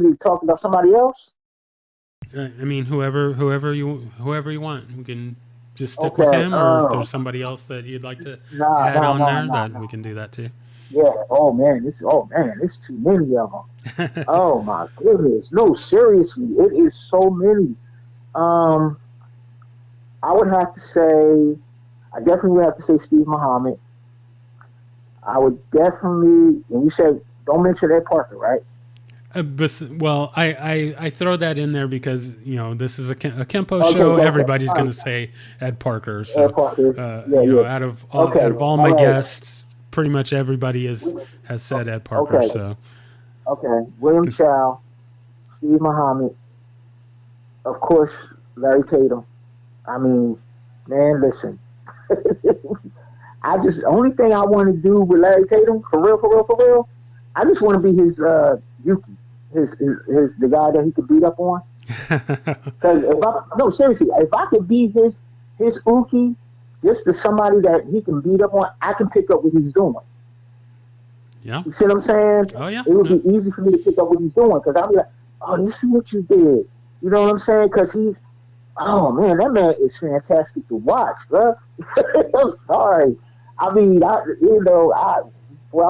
me to talk about somebody else? I mean, whoever you want. We can just stick with Okay. him, or if there's somebody else that you'd like to Nah, add nah, on nah, there, nah, that nah. we can do that too. Yeah. Oh man, this too many of them. Oh my goodness. No, seriously, it is so many. Um, I would have to say, I definitely would have to say Steve Muhammad. I would definitely, and you said don't mention Ed Parker, right? Well, I throw that in there because this is a Kenpo Okay, show. go for it. Everybody's All going to right. say Ed Parker. Air So, Parker. Yeah, yeah. out Okay, of all all my right. guests, pretty much everybody has said Ed Parker. Okay, So, okay. William Chow, Steve Muhammad, of course, Larry Tatum. I mean, man, listen. I just only thing I want to do with Larry Tatum, for real, for real, for real. I just want to be his Yuki, his the guy that he could beat up on. Because if I no seriously, if I could be his Uki, just to somebody that he can beat up on, I can pick up what he's doing. yeah. You see what I'm saying? Oh yeah. It would Yeah. be easy for me to pick up what he's doing because I'll be like, oh, this is what you did. You know what I'm saying? Because oh man, that man is fantastic to watch, bro. I'm sorry. I mean, well,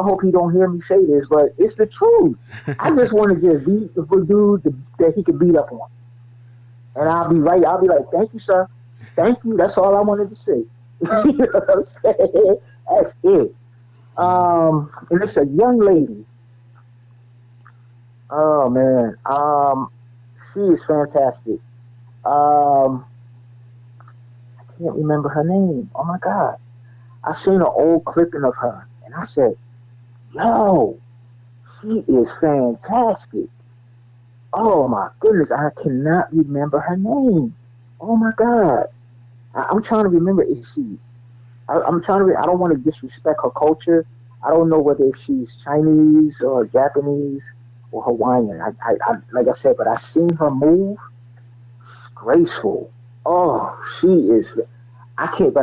I hope he don't hear me say this, but it's the truth. I just want to just beat the dude that he could beat up on, and I'll be right. I'll be like, thank you, sir. Thank you. That's all I wanted to say. You know what I'm saying? That's it. And it's a young lady. Oh man. She is fantastic. Um, I can't remember her name. Oh my god. I seen an old clipping of her, and I said, "Yo, she is fantastic." Oh my goodness, I cannot remember her name. Oh my god. I'm trying to remember. Is she? I'm trying to. I don't want to disrespect her culture. I don't know whether she's Chinese or Japanese or Hawaiian. Like I said, but I seen her move graceful. Oh, she is. I can't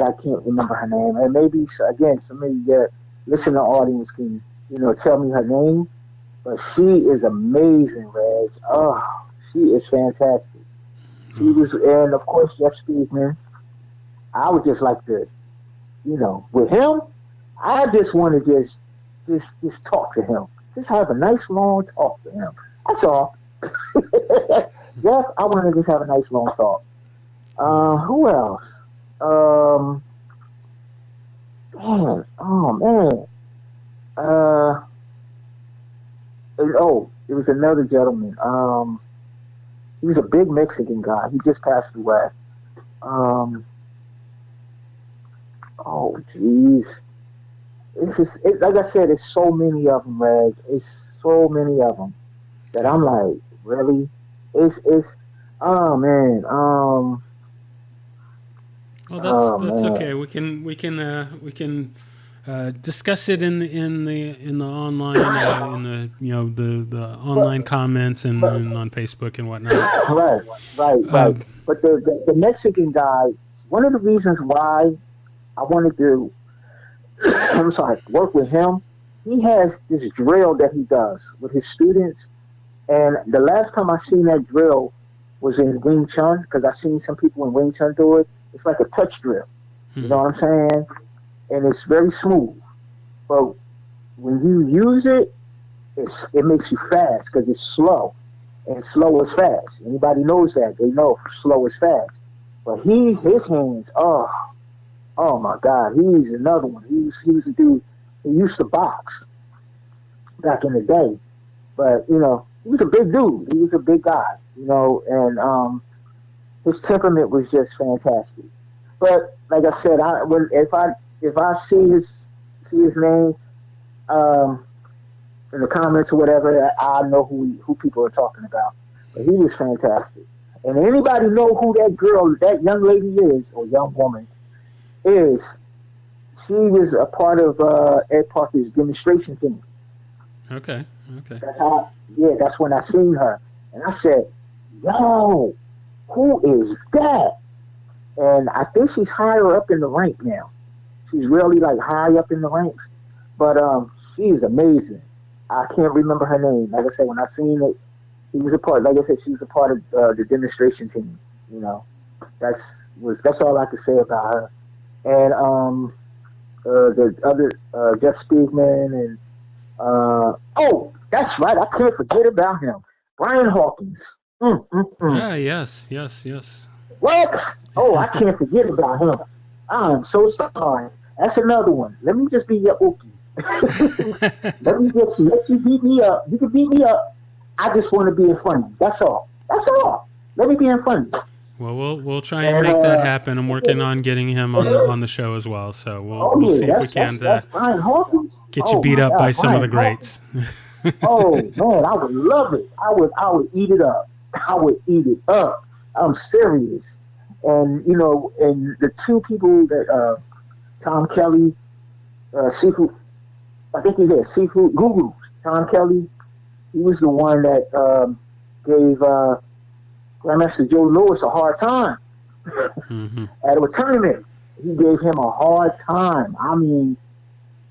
remember her name. And maybe again, somebody that listening audience can tell me her name. But she is amazing, Reg. Oh, she is fantastic. She Oh, was, and of course, Jeff Speakman. I would just like to, with him, I just want to just talk to him. Just have a nice long talk to him. That's all. Jeff, I want to just have a nice long talk. Who else? Um, man, oh man. Uh, it was another gentleman. He was a big Mexican guy. He just passed away. Um, oh jeez. Like I said, it's so many of them, Reg. It's so many of them that yeah. I'm like, really? It's oh man, Well, oh that's man. okay. We can discuss it in the online in the the But online comments but and on Facebook and whatnot. right, right, Uh, right. But the Mexican guy, one of the reasons why I wanted to, I'm sorry, work with him, he has this drill that he does with his students. And the last time I seen that drill was in Wing Chun, because I seen some people in Wing Chun do it. It's like a touch drill. You know mhm. what I'm saying? And it's very smooth. But when you use it, it makes you fast because it's slow. And slow is fast. Anybody knows that. They know slow is fast. But his hands, oh my God, he's another one. He's a dude. He used to box back in the day, but he was a big dude. He was a big guy, and his temperament was just fantastic. But like I said, if I see his name um, in the comments or whatever, I know who people are talking about. But he was fantastic. And anybody know who that girl, that young lady is, or young woman is? She was a part of Ed Parker's demonstration team. Okay. Okay. That's how, yeah, that's when I seen her. And I said, yo, who is that? And I think she's higher up in the rank now. She's really like high up in the ranks. But she's amazing. I can't remember her name. Like I said, when I seen it, he was a part. Like I said, she was a part of the demonstration team. You know, that's all I could say about her. And the other Jeff Speakman and that's right. I can't forget about him. Brian Hawkins. Mm, mm, mm. Yeah. Yes. Yes. Yes. What? Oh, I can't forget about him. I'm so sorry. That's another one. Let me just be your Ookie. Let you beat me up. You can beat me up. I just want to be in front of you. That's all. That's all. Let me be in front of you. Well, we'll try and And make that happen. I'm working on getting him on the show as well. So oh we'll yeah, see if we that's can that's Brian Hawkins. get you Oh beat my up by God, some of Brian the Hawkins. greats. Oh man, I would love it. I would eat it up. I would eat it up. I'm serious. And and the two people that Tom Kelly, Seafood, I think he did Seafood Guru. Tom Kelly, he was the one that gave Grandmaster Joe Lewis a hard time Mm-hmm. at a tournament. He gave him a hard time. I mean,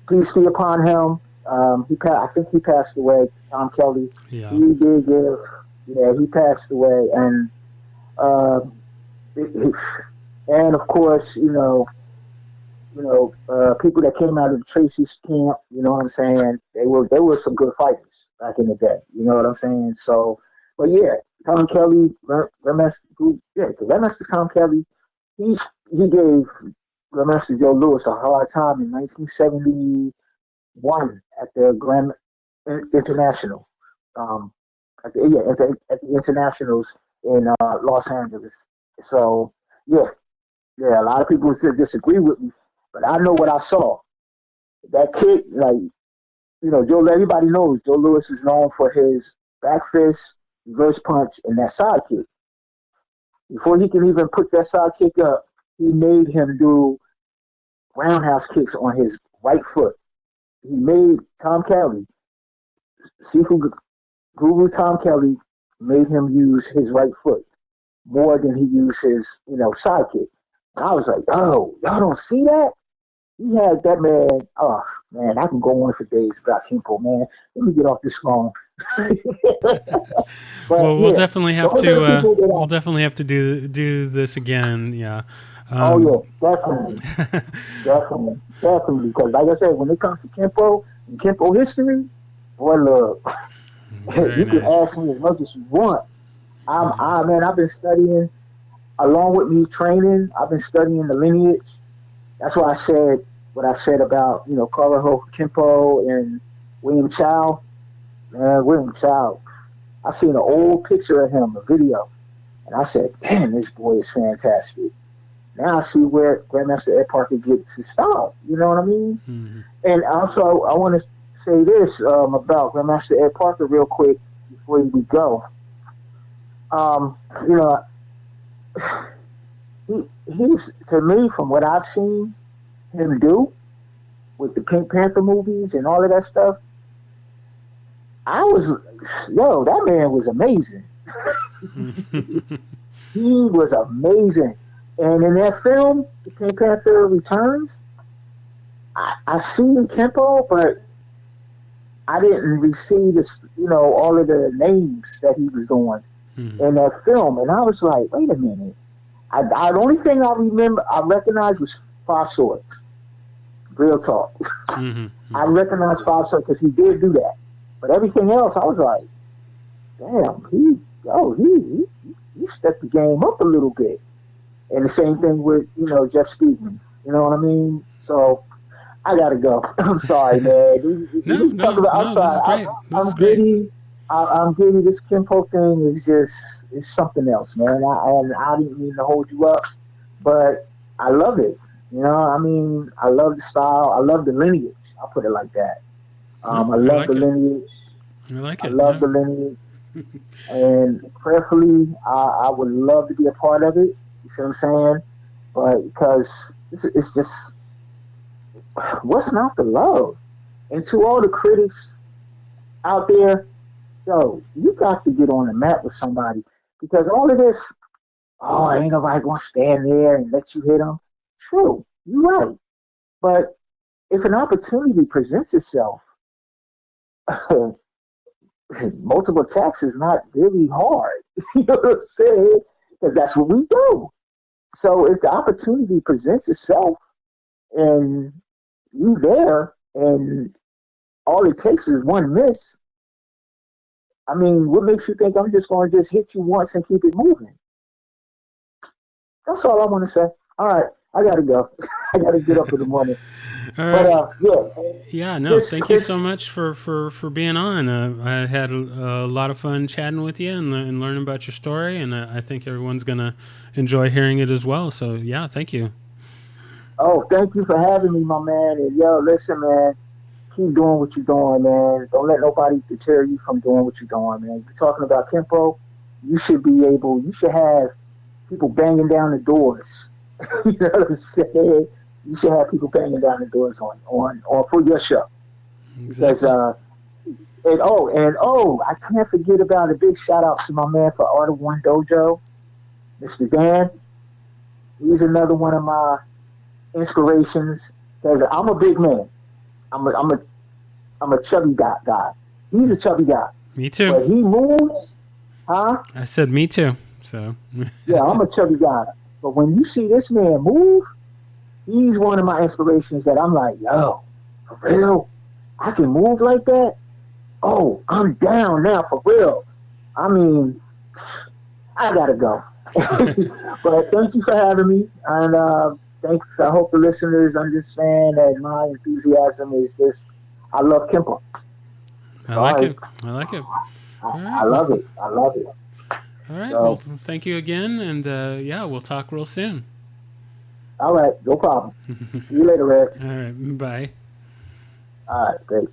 peace be upon him. I think he passed away. Tom Kelly. He Yeah. did give. Yeah, he passed away, and uh, it, it, and of course, people that came out of Tracy's camp. You know what I'm saying? They were some good fighters back in the day. You know what I'm saying? So, but yeah, Tom Kelly, Grandmaster Tom Kelly, he he gave Grandmaster Joe Lewis a hard time in 1971 at the International, um, at the Internationals in Los Angeles. So yeah, yeah, a lot of people disagree with me, but I know what I saw. That kid, like Joe. Everybody knows Joe Lewis is known for his back fist, reverse punch, and that side kick. Before he can even put that side kick up, he made him do roundhouse kicks on his right foot. He made Tom Kelly, Seafood Guru Tom Kelly, made him use his right foot more than he used his, side kick. I was like, oh, y'all don't see that? He had that man. Oh man, I can go on for days about Kenpo, man. Let me get off this phone. But Well, yeah, those are the people that we'll definitely have to do this again. Yeah. oh Um, yeah, definitely, definitely, definitely. Because like I said, when it comes to Kenpo and Kenpo history, boy, look, very you can nice. ask me as much as you want. Man, I've been studying along with me training. I've been studying the lineage. That's why I said what I said about Karaho Kenpo and William Chow. Man, William Chow. I seen an old picture of him, a video, and I said, "Damn, this boy is fantastic." Now I see where Grandmaster Ed Parker gets his style. You know what I mean? Mm-hmm. And also, I want to say this about Grandmaster Ed Parker real quick before we go. Um, you know, he's to me, from what I've seen him do with the Pink Panther movies and all of that stuff, I was, that man was amazing. He was amazing. And in that film, The Pink Panther Returns, I seen Kenpo, but I didn't receive this, all of the names that he was doing Mm-hmm. in that film. And I was like, wait a minute. The only thing I recognized was Five Swords. Real talk. Mm-hmm. I Mm-hmm. recognized Five Swords because he did do that. But everything else, I was like, damn, he stepped the game up a little bit. And the same thing with, Jeff Speakman. You know what I mean? So I gotta go. I'm sorry, man. No, We talk no, about. I'm no. This is sorry. great. This is I'm great. giddy. I'm giddy. This Kenpo thing is something else, man. I didn't mean to hold you up, but I love it. I mean, I love the style. I love the lineage. I'll put it like that. No, I I love the like it. lineage. I like I it. love Yeah. the lineage. And prayerfully, I would love to be a part of it. You see what I'm saying? But because it's just what's not to love? And to all the critics out there, you got to get on the mat with somebody because all of this, oh, ain't nobody gonna stand there and let you hit them. True, you're right. But if an opportunity presents itself, multiple attacks is not really hard. You know what I'm saying? Because that's what we do. So if the opportunity presents itself and you there and all it takes is one miss, I mean, what makes you think I'm just going to just hit you once and keep it moving? That's all I want to say. All right, I got to go. I got to get up in the morning. All But right. yeah, Yeah, no, just thank you just so much for being on. I had a lot of fun chatting with you and learning about your story, and I think everyone's going to enjoy hearing it as well. So, yeah, thank you. oh, thank you for having me, my man. And yo, listen, man, keep doing what you're doing, man. Don't let nobody deter you from doing what you're doing, man. You're talking about Kenpo. You should be able. You should have people banging down the doors. You know what I'm saying? You should have people banging down the doors on for your show because Exactly. I can't forget about a big shout out to my man for Art of One Dojo, Mr. Dan. He's another one of my inspirations because I'm a big man. I'm a chubby guy. He's a chubby guy, Me too. but he moves, huh? I said me too. So, Yeah, I'm a chubby guy. But when you see this man move, he's one of my inspirations that I'm like, yo, for real, I can move like that. Oh, I'm down now for real. I mean, I gotta go. But thank you for having me, and thanks. I hope the listeners understand that my enthusiasm is just, I love Kimpo. I like Sorry, it. I like it. All I right. Well, love it. I love it. all right. Well, So, thank you again. And yeah, we'll talk real soon. all right, no problem. See you later, Red. All right. Bye. All right, great.